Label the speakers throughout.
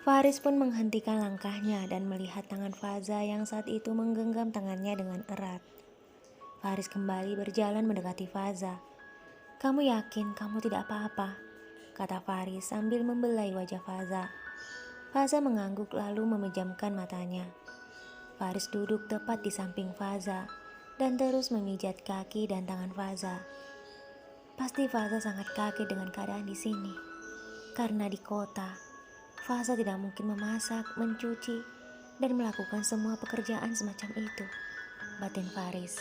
Speaker 1: Faris pun menghentikan langkahnya dan melihat tangan Faza yang saat itu menggenggam tangannya dengan erat. Faris kembali berjalan mendekati Faza. "Kamu yakin kamu tidak apa-apa?" kata Faris sambil membelai wajah Faza. Faza mengangguk lalu memejamkan matanya. Faris duduk tepat di samping Faza dan terus memijat kaki dan tangan Faza. Pasti Faza sangat kaget dengan keadaan di sini. Karena di kota, Faza tidak mungkin memasak, mencuci, dan melakukan semua pekerjaan semacam itu. Batin Faris.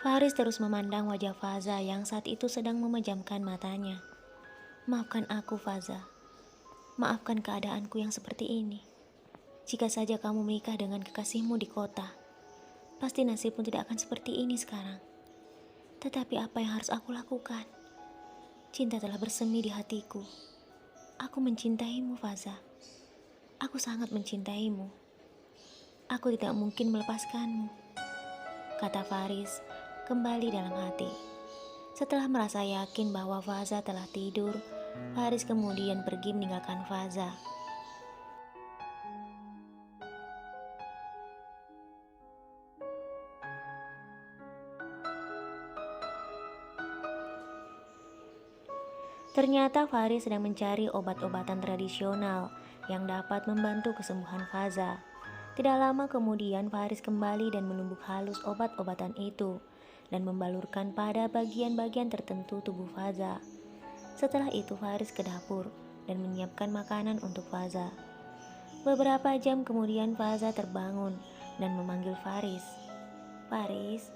Speaker 1: Faris terus memandang wajah Faza yang saat itu sedang memejamkan matanya. "Maafkan aku, Faza. Maafkan keadaanku yang seperti ini. Jika saja kamu menikah dengan kekasihmu di kota, pasti nasibmu tidak akan seperti ini sekarang. Tetapi apa yang harus aku lakukan? Cinta telah bersemi di hatiku. Aku mencintaimu, Faza. Aku sangat mencintaimu. Aku tidak mungkin melepaskanmu," kata Faris kembali dalam hati. Setelah merasa yakin bahwa Faza telah tidur, Faris kemudian pergi meninggalkan Faza. Ternyata Faris sedang mencari obat-obatan tradisional yang dapat membantu kesembuhan Faza. Tidak lama kemudian Faris kembali dan menumbuk halus obat-obatan itu dan membalurkan pada bagian-bagian tertentu tubuh Faza. Setelah itu Faris ke dapur dan menyiapkan makanan untuk Faza. Beberapa jam kemudian Faza terbangun dan memanggil Faris. "Faris,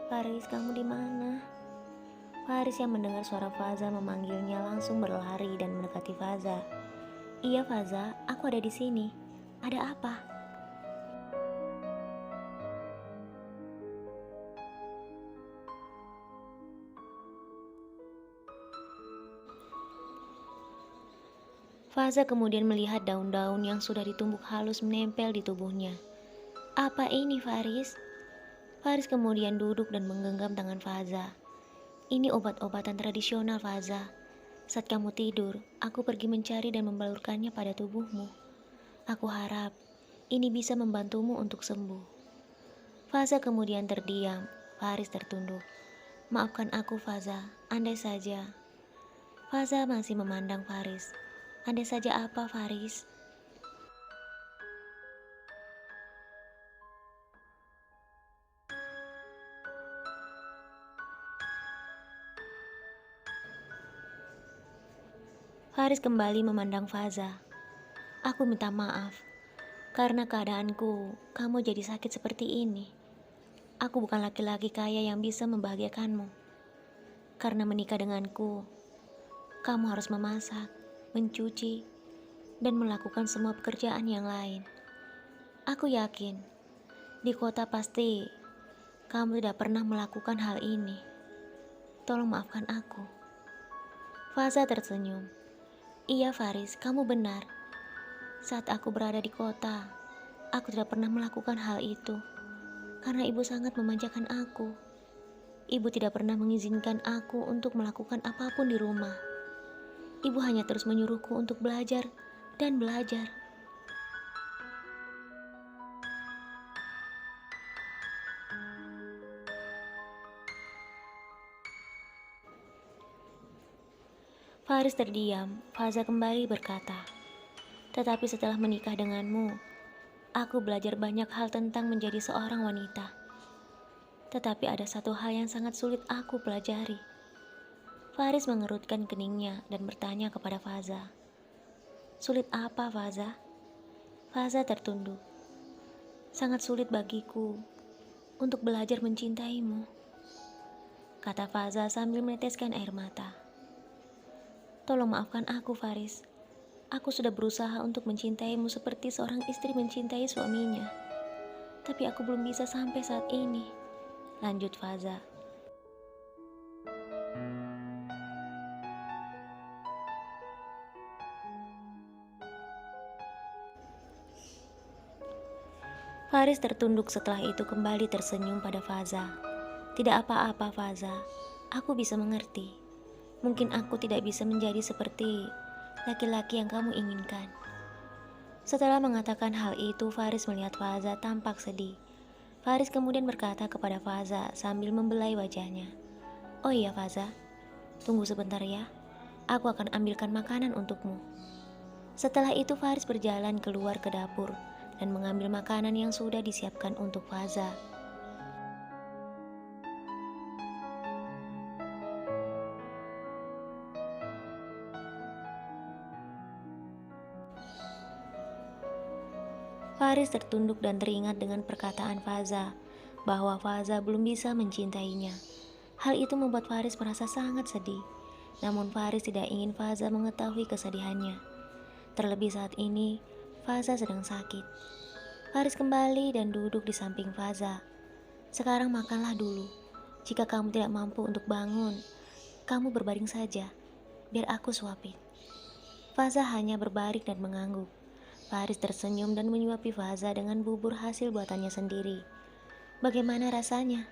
Speaker 1: Faris, kamu di mana?" Faris yang mendengar suara Faza memanggilnya langsung berlari dan mendekati Faza. "Iya Faza, aku ada di sini. Ada apa?" Faza kemudian melihat daun-daun yang sudah ditumbuk halus menempel di tubuhnya. "Apa ini, Faris?" Faris kemudian duduk dan menggenggam tangan Faza. "Ini obat-obatan tradisional, Faza. Saat kamu tidur, aku pergi mencari dan membalurkannya pada tubuhmu. Aku harap ini bisa membantumu untuk sembuh." Faza kemudian terdiam. Faris tertunduk. "Maafkan aku, Faza. Andai saja." Faza masih memandang Faris. "Andai saja apa, Faris?" Faris kembali memandang Faza. "Aku minta maaf. Karena keadaanku, kamu jadi sakit seperti ini. Aku bukan laki-laki kaya yang bisa membahagiakanmu. Karena menikah denganku, kamu harus memasak, mencuci, dan melakukan semua pekerjaan yang lain. Aku yakin, di kota pasti kamu tidak pernah melakukan hal ini. Tolong maafkan aku." Faza tersenyum. "Iya Faris, kamu benar. Saat aku berada di kota, aku tidak pernah melakukan hal itu. Karena ibu sangat memanjakan aku. Ibu tidak pernah mengizinkan aku untuk melakukan apapun di rumah. Ibu hanya terus menyuruhku untuk belajar dan belajar." Faris terdiam. Faza kembali berkata, "Tetapi setelah menikah denganmu, aku belajar banyak hal tentang menjadi seorang wanita. Tetapi ada satu hal yang sangat sulit aku pelajari." Faris mengerutkan keningnya dan bertanya kepada Faza, "Sulit apa, Faza?" Faza tertunduk. "Sangat sulit bagiku untuk belajar mencintaimu," kata Faza sambil meneteskan air mata. "Tolong maafkan aku, Faris. Aku sudah berusaha untuk mencintaimu seperti seorang istri mencintai suaminya. Tapi aku belum bisa sampai saat ini," lanjut Faza. Faris tertunduk setelah itu kembali tersenyum pada Faza. Tidak apa-apa Faza, aku bisa mengerti. Mungkin aku tidak bisa menjadi seperti laki-laki yang kamu inginkan. Setelah mengatakan hal itu, Faris melihat Faza tampak sedih. Faris kemudian berkata kepada Faza sambil membelai wajahnya. Oh iya Faza, tunggu sebentar ya. Aku akan ambilkan makanan untukmu. Setelah itu Faris berjalan keluar ke dapur dan mengambil makanan yang sudah disiapkan untuk Faza. Faris tertunduk dan teringat dengan perkataan Faza bahwa Faza belum bisa mencintainya. Hal itu membuat Faris merasa sangat sedih. Namun Faris tidak ingin Faza mengetahui kesedihannya. Terlebih saat ini, Faza sedang sakit. Faris kembali dan duduk di samping Faza. Sekarang makanlah dulu. Jika kamu tidak mampu untuk bangun, kamu berbaring saja, biar aku suapin. Faza hanya berbaring dan mengangguk. Faris tersenyum dan menyuapi Faza dengan bubur hasil buatannya sendiri. Bagaimana rasanya?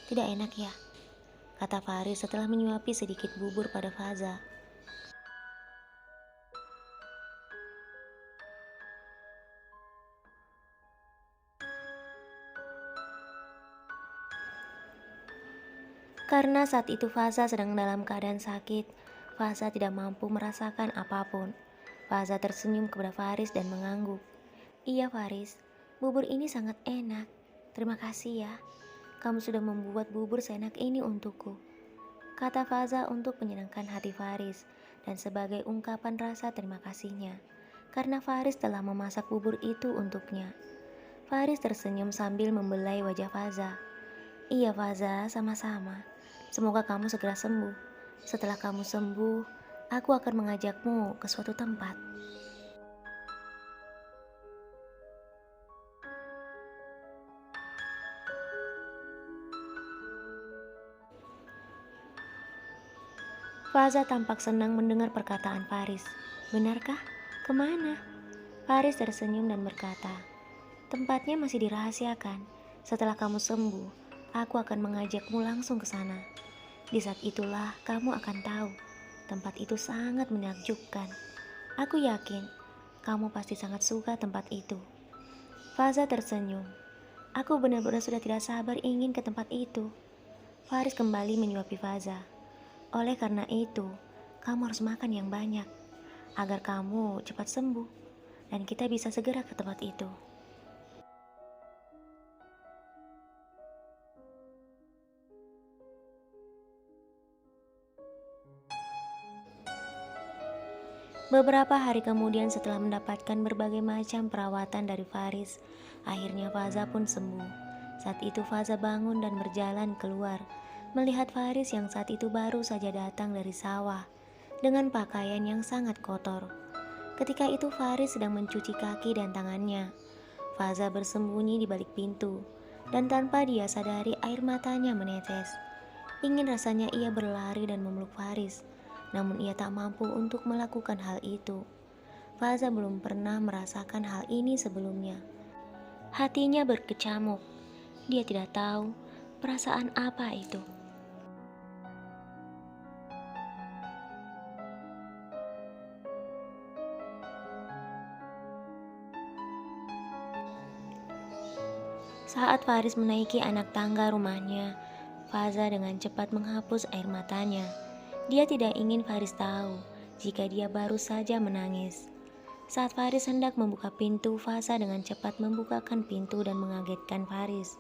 Speaker 1: Tidak enak ya? Kata Faris setelah menyuapi sedikit bubur pada Faza. Karena saat itu Faza sedang dalam keadaan sakit, Faza tidak mampu merasakan apapun. Faza tersenyum kepada Faris dan mengangguk. Iya Faris, bubur ini sangat enak. Terima kasih ya. Kamu sudah membuat bubur seenak ini untukku. Kata Faza untuk menyenangkan hati Faris dan sebagai ungkapan rasa terima kasihnya. Karena Faris telah memasak bubur itu untuknya. Faris tersenyum sambil membelai wajah Faza. Iya Faza, sama-sama. Semoga kamu segera sembuh. Setelah kamu sembuh, aku akan mengajakmu ke suatu tempat. Faza tampak senang mendengar perkataan Faris. Benarkah? Kemana? Faris tersenyum dan berkata, tempatnya masih dirahasiakan. Setelah kamu sembuh, aku akan mengajakmu langsung ke sana. Di saat itulah kamu akan tahu, tempat itu sangat menakjubkan. Aku yakin, kamu pasti sangat suka tempat itu. Faza tersenyum. Aku benar-benar sudah tidak sabar ingin ke tempat itu. Faris kembali menyuapi Faza. Oleh karena itu, kamu harus makan yang banyak, agar kamu cepat sembuh, dan kita bisa segera ke tempat itu. Beberapa hari kemudian setelah mendapatkan berbagai macam perawatan dari Faris, akhirnya Faza pun sembuh. Saat itu Faza bangun dan berjalan keluar, melihat Faris yang saat itu baru saja datang dari sawah, dengan pakaian yang sangat kotor. Ketika itu Faris sedang mencuci kaki dan tangannya. Faza bersembunyi di balik pintu, dan tanpa dia sadari air matanya menetes. Ingin rasanya ia berlari dan memeluk Faris, namun ia tak mampu untuk melakukan hal itu. Faza belum pernah merasakan hal ini sebelumnya. Hatinya berkecamuk. Dia tidak tahu perasaan apa itu. Saat Faris menaiki anak tangga rumahnya, Faza dengan cepat menghapus air matanya. Dia tidak ingin Faris tahu jika dia baru saja menangis. Saat Faris hendak membuka pintu, Faza dengan cepat membukakan pintu dan mengagetkan Faris.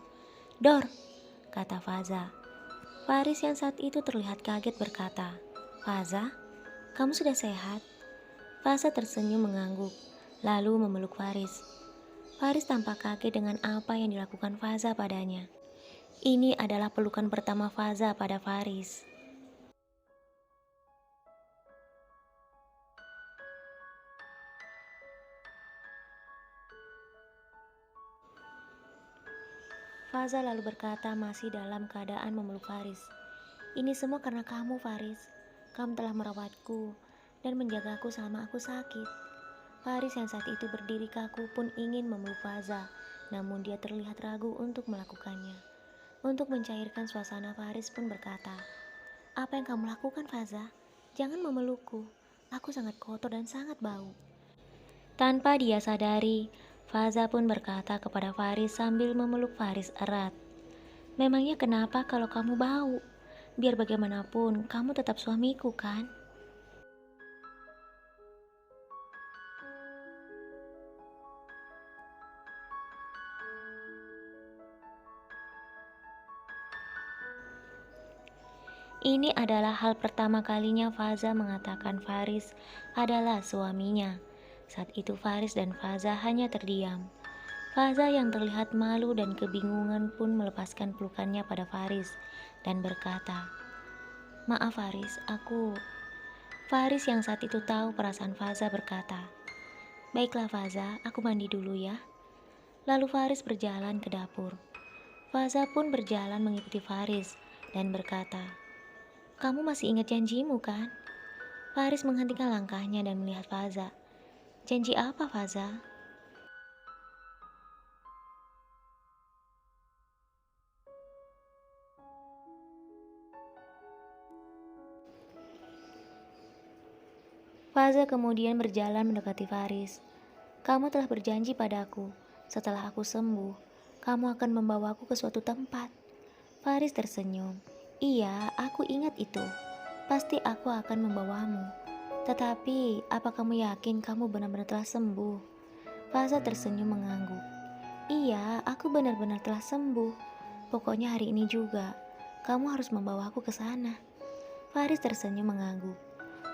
Speaker 1: Dor, kata Faza. Faris yang saat itu terlihat kaget berkata, Faza, kamu sudah sehat? Faza tersenyum mengangguk, lalu memeluk Faris. Faris tampak kaget dengan apa yang dilakukan Faza padanya. Ini adalah pelukan pertama Faza pada Faris. Faza lalu berkata masih dalam keadaan memeluk Faris. Ini semua karena kamu Faris. Kamu telah merawatku dan menjagaku selama aku sakit. Faris yang saat itu berdiri kaku pun ingin memeluk Faza, namun dia terlihat ragu untuk melakukannya. Untuk mencairkan suasana, Faris pun berkata, "Apa yang kamu lakukan, Faza? Jangan memelukku. Aku sangat kotor dan sangat bau." Tanpa dia sadari, Faza pun berkata kepada Faris sambil memeluk Faris erat, "Memangnya kenapa kalau kamu bau? Biar bagaimanapun, kamu tetap suamiku kan?" Ini adalah hal pertama kalinya Faza mengatakan Faris adalah suaminya. Saat itu Faris dan Faza hanya terdiam. Faza yang terlihat malu dan kebingungan pun melepaskan pelukannya pada Faris dan berkata, "Maaf Faris, aku..." Faris yang saat itu tahu perasaan Faza berkata, "Baiklah Faza, aku mandi dulu ya." Lalu Faris berjalan ke dapur. Faza pun berjalan mengikuti Faris dan berkata, "Kamu masih ingat janjimu kan?" Faris menghentikan langkahnya dan melihat Faza. "Janji apa, Faza?" Faza kemudian berjalan mendekati Faris. "Kamu telah berjanji padaku, setelah aku sembuh, kamu akan membawaku ke suatu tempat." Faris tersenyum. "Iya, aku ingat itu. Pasti aku akan membawamu. Tetapi, apa kamu yakin kamu benar-benar telah sembuh?" Faza tersenyum mengangguk. "Iya, aku benar-benar telah sembuh. Pokoknya hari ini juga, kamu harus membawaku ke sana." Faris tersenyum mengangguk.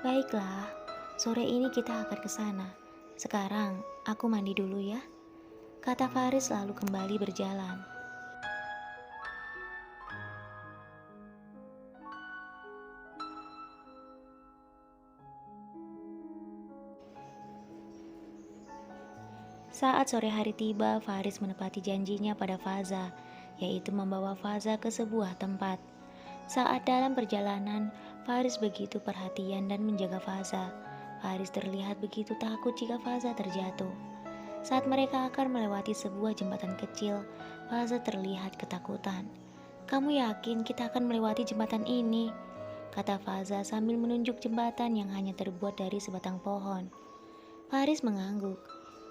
Speaker 1: "Baiklah, sore ini kita akan ke sana. Sekarang, aku mandi dulu ya," kata Faris lalu kembali berjalan. Saat sore hari tiba, Faris menepati janjinya pada Faza, yaitu membawa Faza ke sebuah tempat. Saat dalam perjalanan, Faris begitu perhatian dan menjaga Faza. Faris terlihat begitu takut jika Faza terjatuh. Saat mereka akan melewati sebuah jembatan kecil, Faza terlihat ketakutan. "Kamu yakin kita akan melewati jembatan ini?" kata Faza sambil menunjuk jembatan yang hanya terbuat dari sebatang pohon. Faris mengangguk.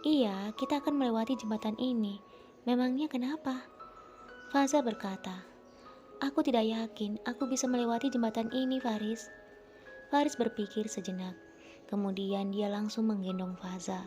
Speaker 1: "Iya, kita akan melewati jembatan ini. Memangnya kenapa?" Faza berkata, "Aku tidak yakin aku bisa melewati jembatan ini, Faris." Faris berpikir sejenak. Kemudian dia langsung menggendong Faza.